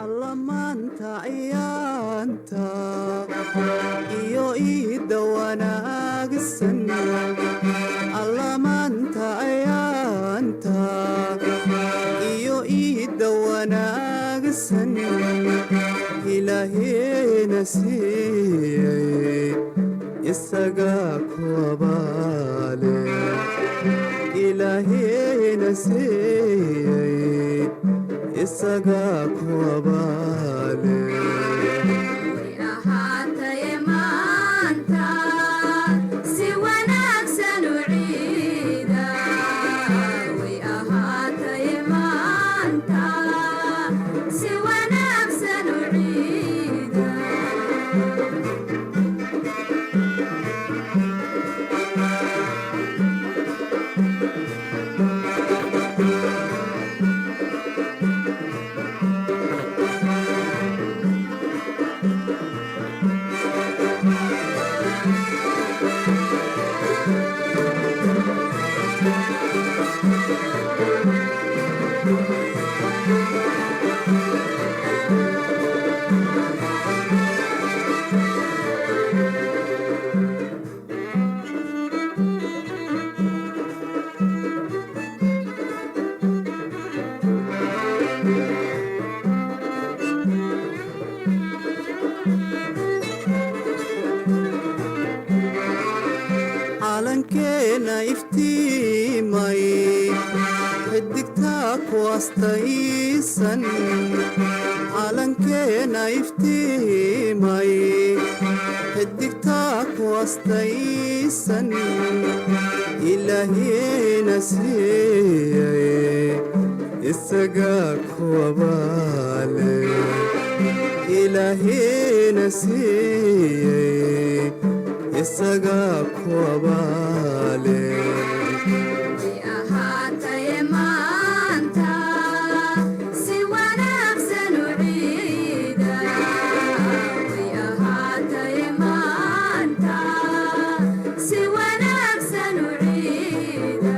alla maanta ciyaanta iyo iida wanaagsan alla maanta ciyaanta iyo iida wanaagsan ilaahayna siiyey isagaa ku abaale ilaahayna siiyey isagaa ku abaale way ahaataye maanta si wanaagsan u ciida way ahaataye maanta si wanaagsan u ciida calankeena iftiimay xidigtaa ku astaysan calankeena iftiimay xidigtaa ku astaysan ilaahayna siiyey isagaa ku abaale ilaahayna siiyey isagaa ku abaale way ahaataye maanta si wanaagsan u ciida way ahaataye maanta si wanaagsan u ciida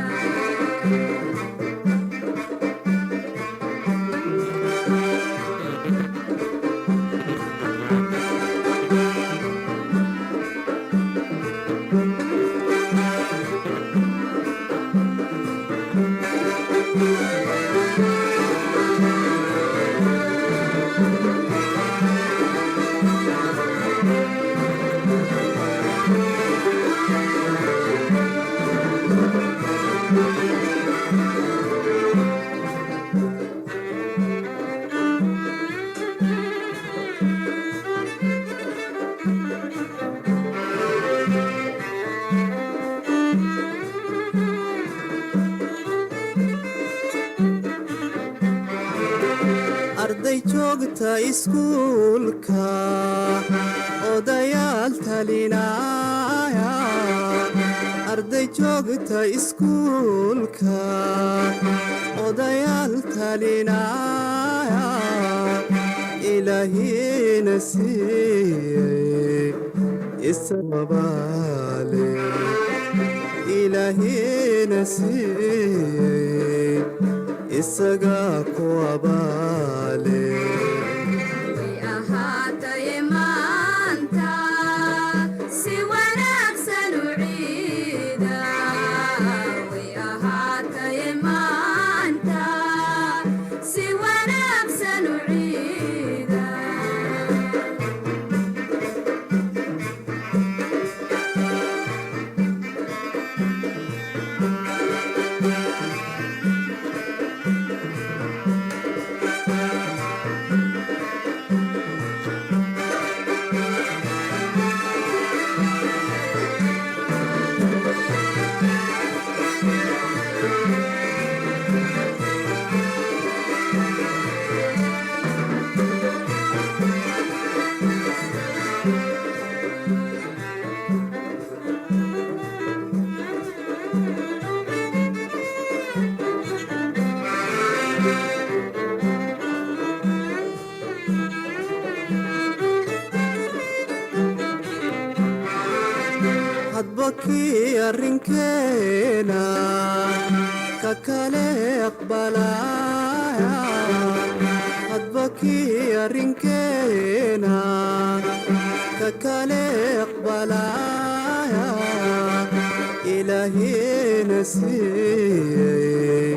arday joogta iskuulka odayaal talinaya arday joogta iskuulka odayaal talinaya ilaahayna siiyey isagaa abaale ilaahayna siiyey isagaa ku abaale way ahaataye maanta si wanaagsan u ciida way ahaataye maanta si wanaagsan u ciida hadbakii arrinkeena ka kale aqbalaya hadba kii arrinkeena ka kale aqbalaya ilaahina siiyey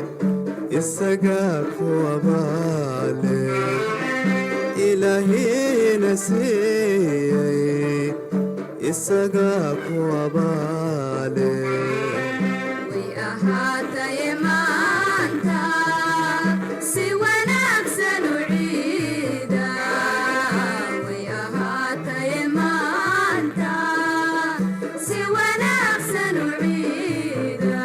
isagaa ku abaale ilaahina siiyey isagaa ku abaale way ahaataye maanta si wanaagsan u ciida way ahaataye maanta si wanaagsan u ciida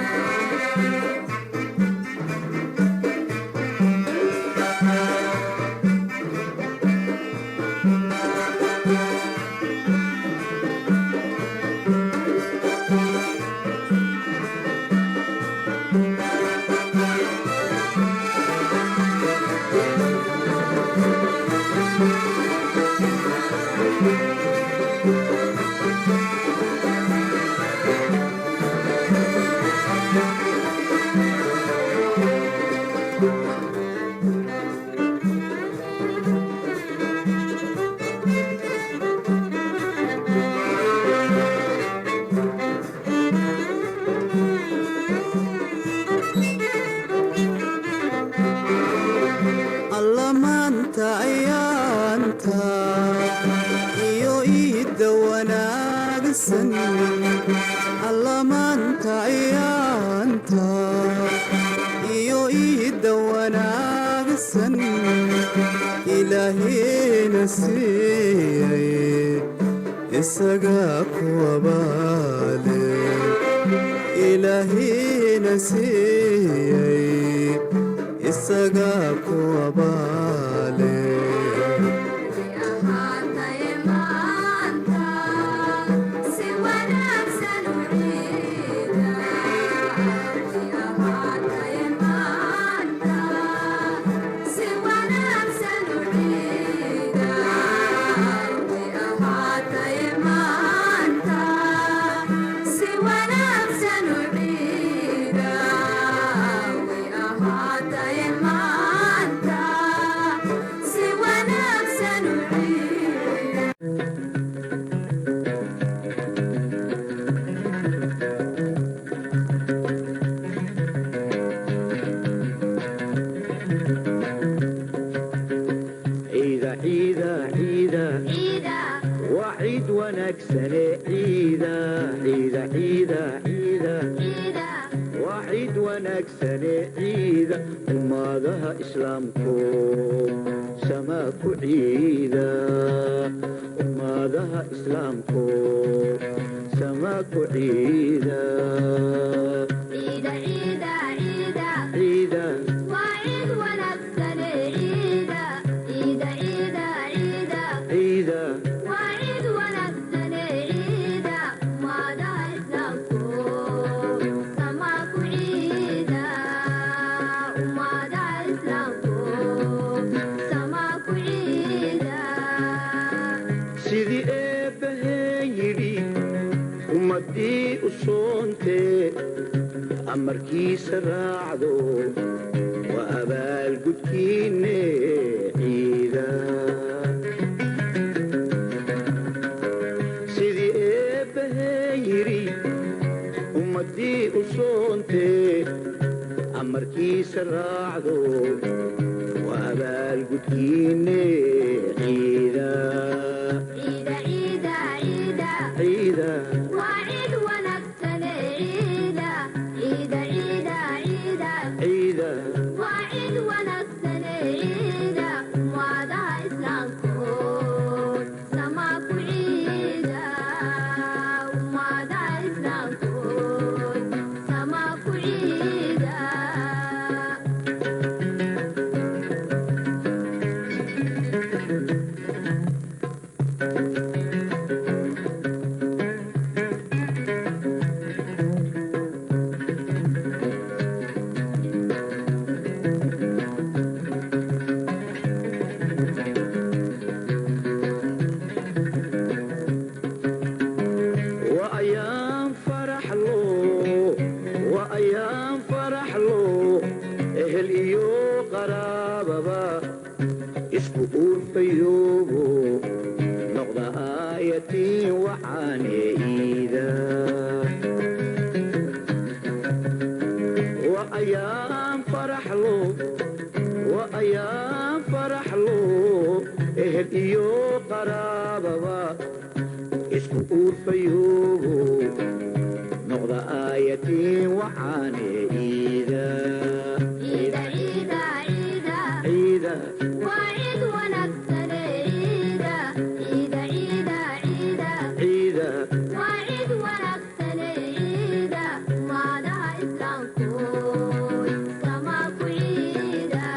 alla maanta ayaanta iyo iidda wanaagsan alla maanta ayaanta iyo iidda wanaagsan ilaahina siiyey isagaa ku abaale ilaahina siiyey isagaa ku abaale way ahaataye maanta si wanaagsan u ciida way ahaataye maanta si wanaagsan u ciida way ahaataye maanta si wanaagsan u ciida way ahaataye maanta si wanaagsan u ciida ciida ciida ciida ciida waa ciid wanaagsane ciida ciida ciida ciida ciida waa ciid wanaagsane ciida ummadaha islaamku samaa ku ciida ummadaha islaamku samaa ku ciida ciida ciida ciida ciida waa ciid wanaagsane ciida ciida ciida ciida ciida waa ciid wanaagsane ciida ummadaha islaamku samaa ku ciida ummadaha islaamku samaa ku ciida sidii eebbaheen yidhi ummaddii u soontee amarkiisa raacdo waa abaalgudkiinne ciida sidii eebbaheen yidhi ummaddii u soontee amarkiisa raacdo waa abaalgudkiinne ciida ciida ciida ciida ciida waa ciid wanaagsane ciida ciida ciida ciida ciida waa ciid wanaagsane ciida ummadaha islaamku samaa ku ciida ummadaha islaamku samaa ku ciida isku uurfayoobo noqda aayatiin waxaane iida وأيام فرح له إهل إيو قرابة اسكور فيوبو نغضى آيتي وعاني عيدا عيدا عيدا عيدا عيدا وعيد ونكسر عيدا عيدا عيدا عيدا عيدا وعيد ونكسر عيدا وعدها إسلام كوي سماكو عيدا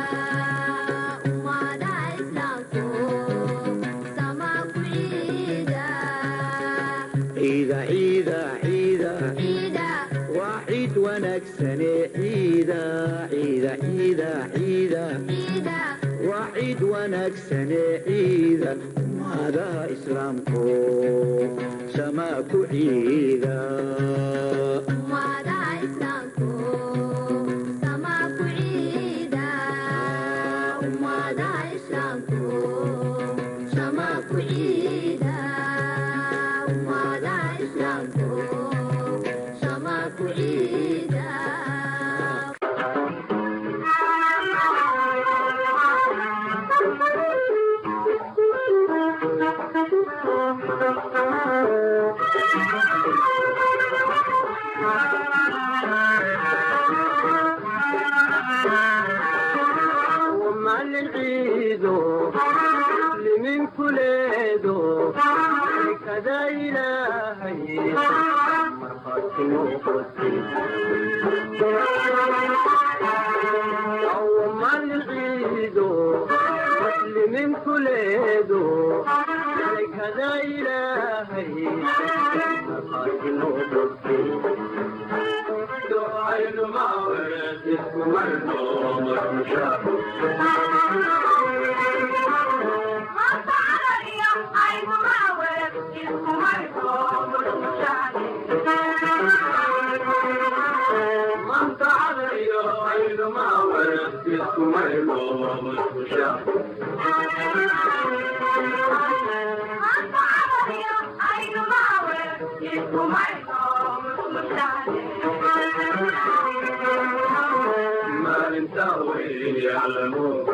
وعدها إسلام كوي سماكو عيدا عيدا عيدا عيدا عيدا وعيد ونكسني عيدا عيدا عيدا عيدا عيدا وعيد ونكسني عيدا هذا إسلامكو سماكو عيدا وعدها إسلام كوي سماكو عيدا وعدها إسلام كوي سماكو عيدا وعدها إسلام كوي سماكو عيدا ومع العيدو لمن كليدو كذا إلهي مرخص وقصي ومع العيدو لمن كليدو كذا إلهي مرخص وقصي عين ما ورد اسم مرضوم المشاهد من تعالى يا عين ما ورد اسم مرضوم المشاهد ما ننتوي يعلمون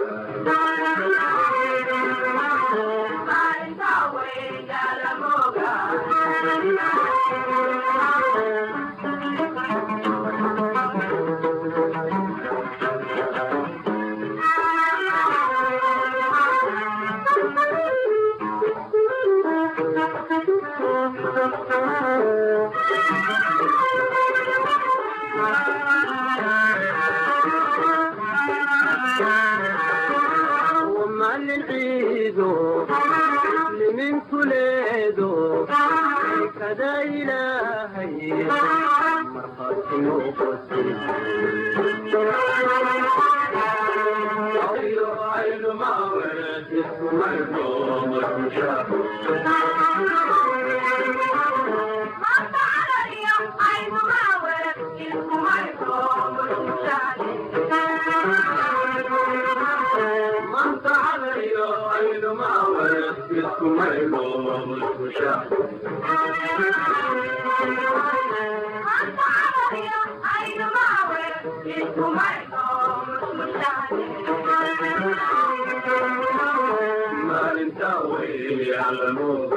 ومع العيدو لمن كليدو كذا إلهي مرخص وقصي عين ما ورد اسم مرضوم المشاهد من تعالى يا عين ما ورد اسم مرضوم المشاهد ما ننتوي يعلمون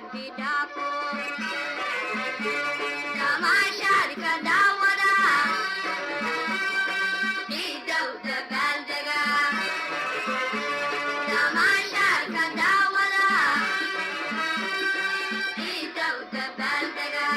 dambi dhaafo damaashaadka daawada ciidow dabaaldega damaashaadka daawada ciidow dabaaldega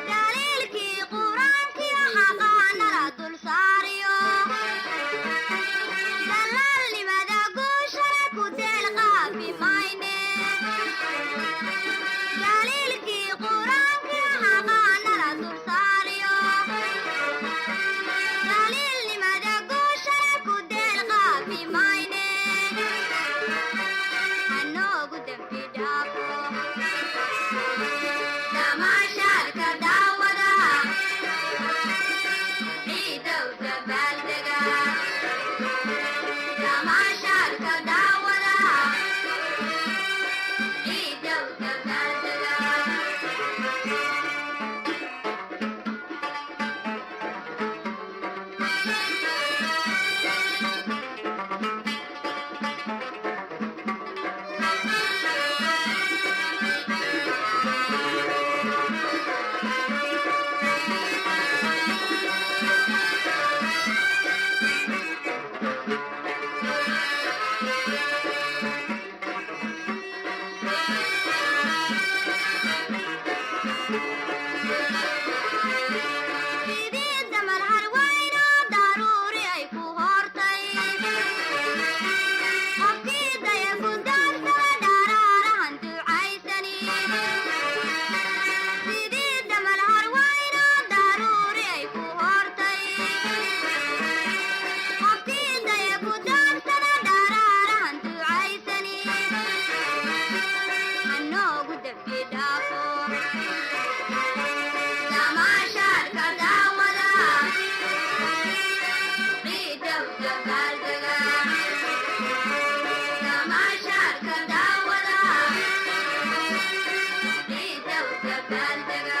daliilkii qur-aankii xaqaanala dul saariyo dalaalnimada guushana ku deelqaafi mayne daliilkii qur-aankii xaqaanala dul saariyo daliilnimada guushana ku deelqaafi mayne hanoogu dembi dhaafo damaashaadka daawada ciidow dabaaldega damaashaadka daawada ciidow dabaaldega sidii damar harwayno daruuri ay ku hortay qofkii daya ku daadsada dharaarahan ducaysani sidii damar harwayno daruuri ay ku hortay qofkii daya ku daadsada dharaarahan ducaysani hanoogu dembi dhaafo damaashaadka daawada ciidow dabaaldega damaashaadka daawada ciidow dabaaldega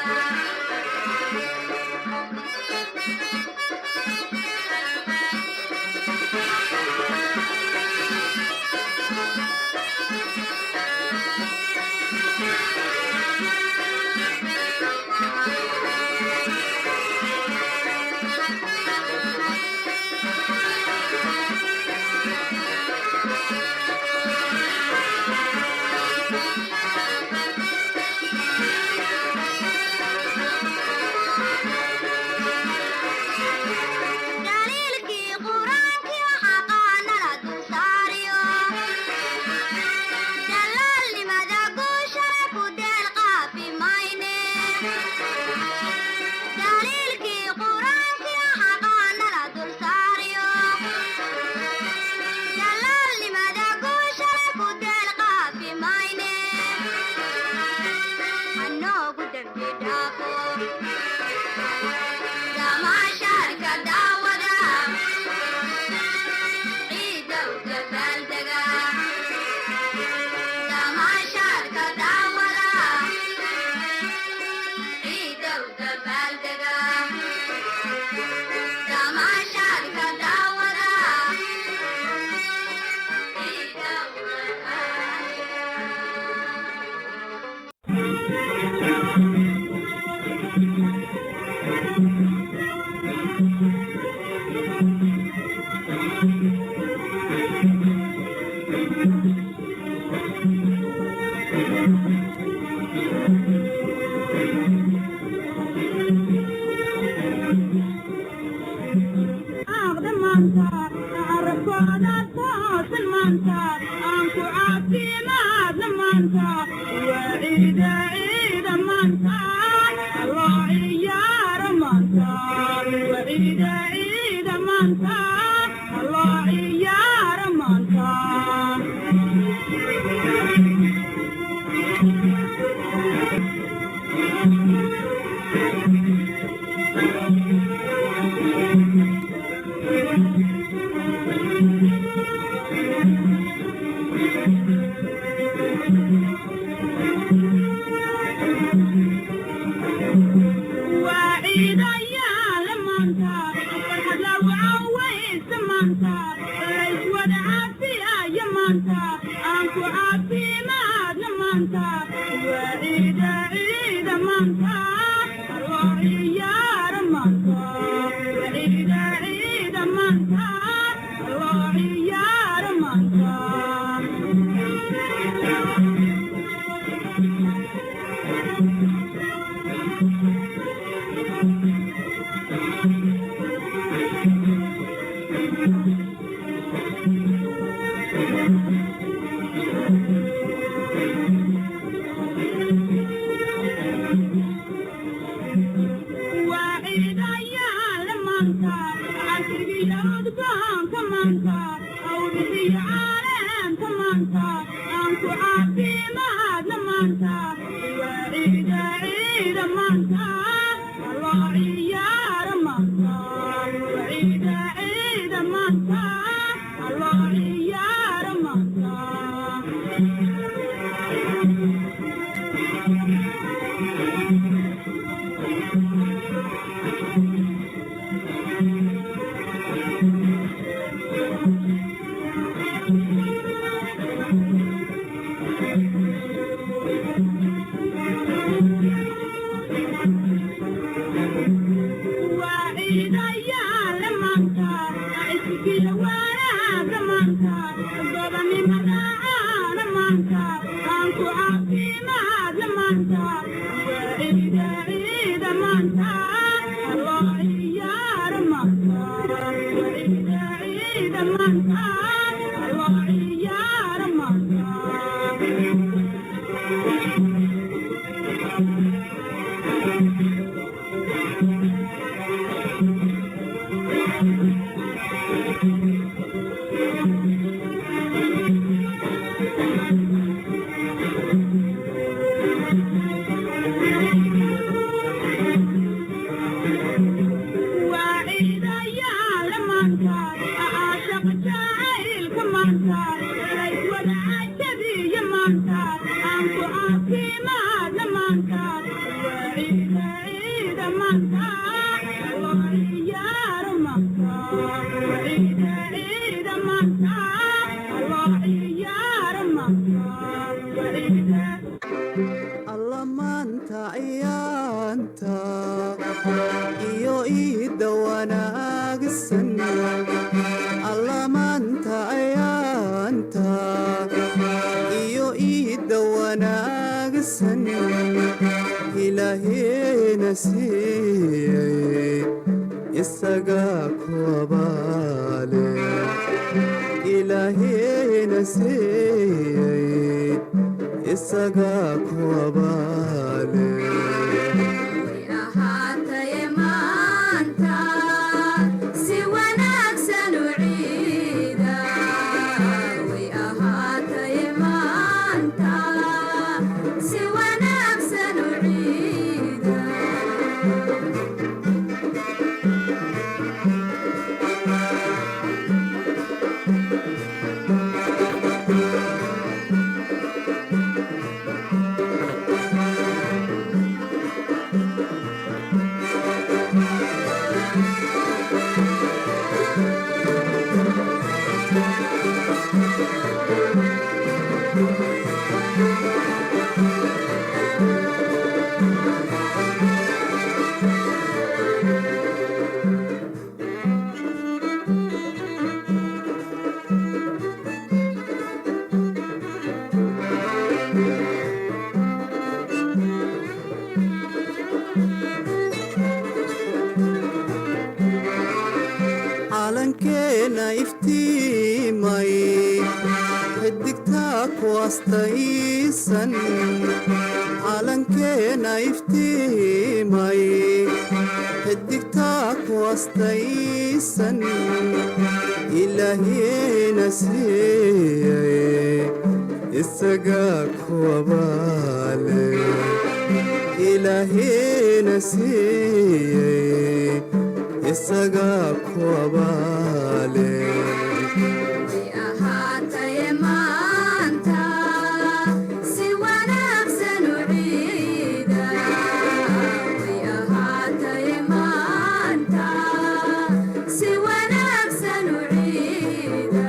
daliilkii qur-aankii xaqaanala dul saariyo dalaalnimada guushana ku deelqaafi mayne daliilkii qur-aankii xaqaanala dul saariyo dalaalnimada guushana ku deelqaafi mayne hanoogu dembi dhaafo damaashaadka daawada ciidow dabaaldega damaashaadka daawada ciidow dabaaldega damaashaadka daawada ciidow وعيد عيد مانتا الله يا رمانتا وعيد عيد مانتا الله يا رمانتا عافيمات لمانتا وعيد عيد مانتا الله يا رمانتا وعيد عيد مانتا الله يا رمانتا وعيد يا لمانتا عسري يودكم كمانتا أو بدي عالم كمانتا أنكو عافي ما لمانتا وعيد عيد مانتا الله يا رمانتا وعيد عيد مانتا الله يا رمانتا وعيد يا لمانتا عشقي وانا زمانتا ضرني مدعا لمانتا أنكو عافي ما لمانتا وعيد عيد مانتا الله يا رمانتا وعيد عيد مانتا الله يا رمانتا وعيد يا لمانتا أعشق جاهل كمانتا ليس والعجبي يمانتا أنكو عافي ما لمانتا وعيد عيد مانتا الله يا رمانتا وعيد عيد مانتا الله يا رمانتا وعيد alla maanta ciyaanta iyo iida wanaagsan alla maanta ciyaanta iyo iida wanaagsan ilaahayna siiyey isagaa ku abaale ilaahayna siiyey isagaa ku abaale ahaatay maanta si wanaagsan u ciida way ahaatay maanta si wanaagsan u ciida calankeena iftiimay xidigtaa ku astaysan calankeena iftiimay xidigtaa ku astaysan ilaahayna siiyey isagaa ku abaale ilaahayna siiyey isagaa ku abaale way ahaatay maanta si wanaagsan u ciida way ahaatay maanta si wanaagsan u ciida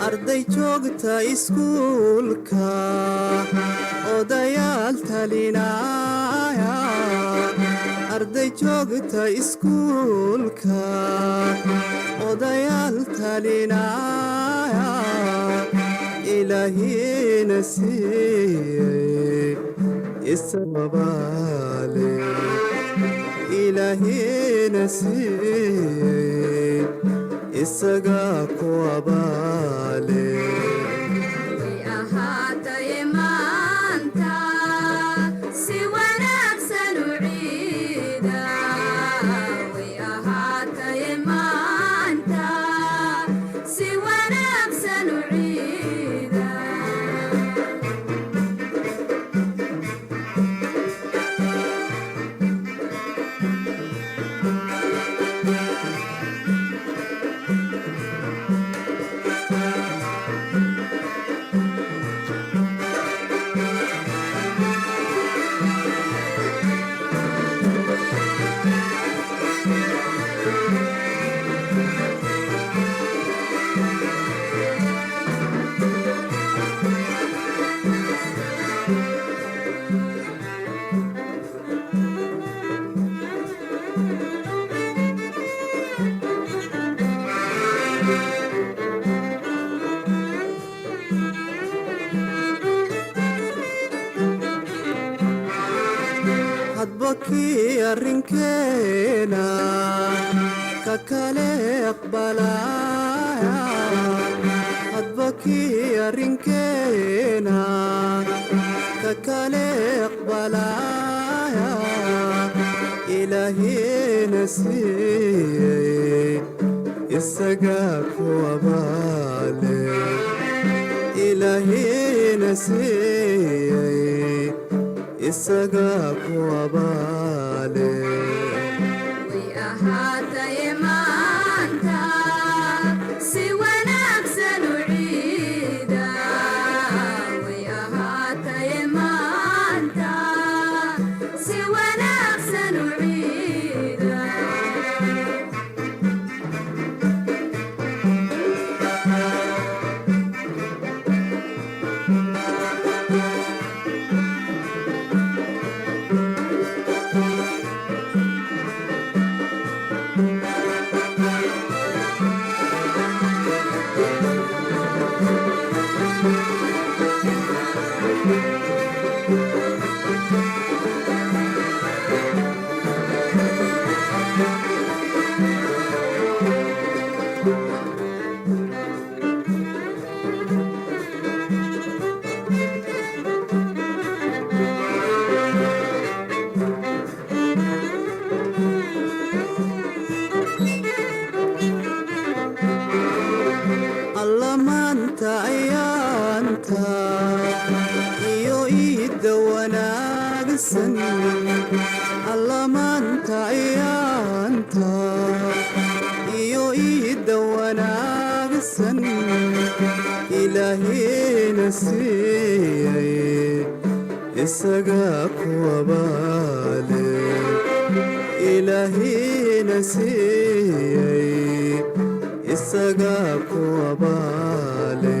arday joogta iskuulka odayaal talinaya arday joogta iskuulka odayaal talinaya ilaahina siiyey isababaale ilaahina siiyey isagaa ku abaale way ahaataye maanta si wanaagsan u ciida way ahaataye maanta si wanaagsan u ciida hadbakii arrinkeena ka kale aqbalaya hadbakii arrinkeena ka kale aqbalaya ilaahina siiyey isagaa ku abaale ilaahina siiyey isagaa ku abaale way ahaataye maanta si wanaagsan u ciida way ahaataye maanta si wanaagsan u ciida allamaanta ayaanta iyo iidda wanaagsan allamaanta ayaanta iyo iidda wanaagsan ilaahina siiyey isagaa ku abaale ilaahina siiyey isagaa ku abaale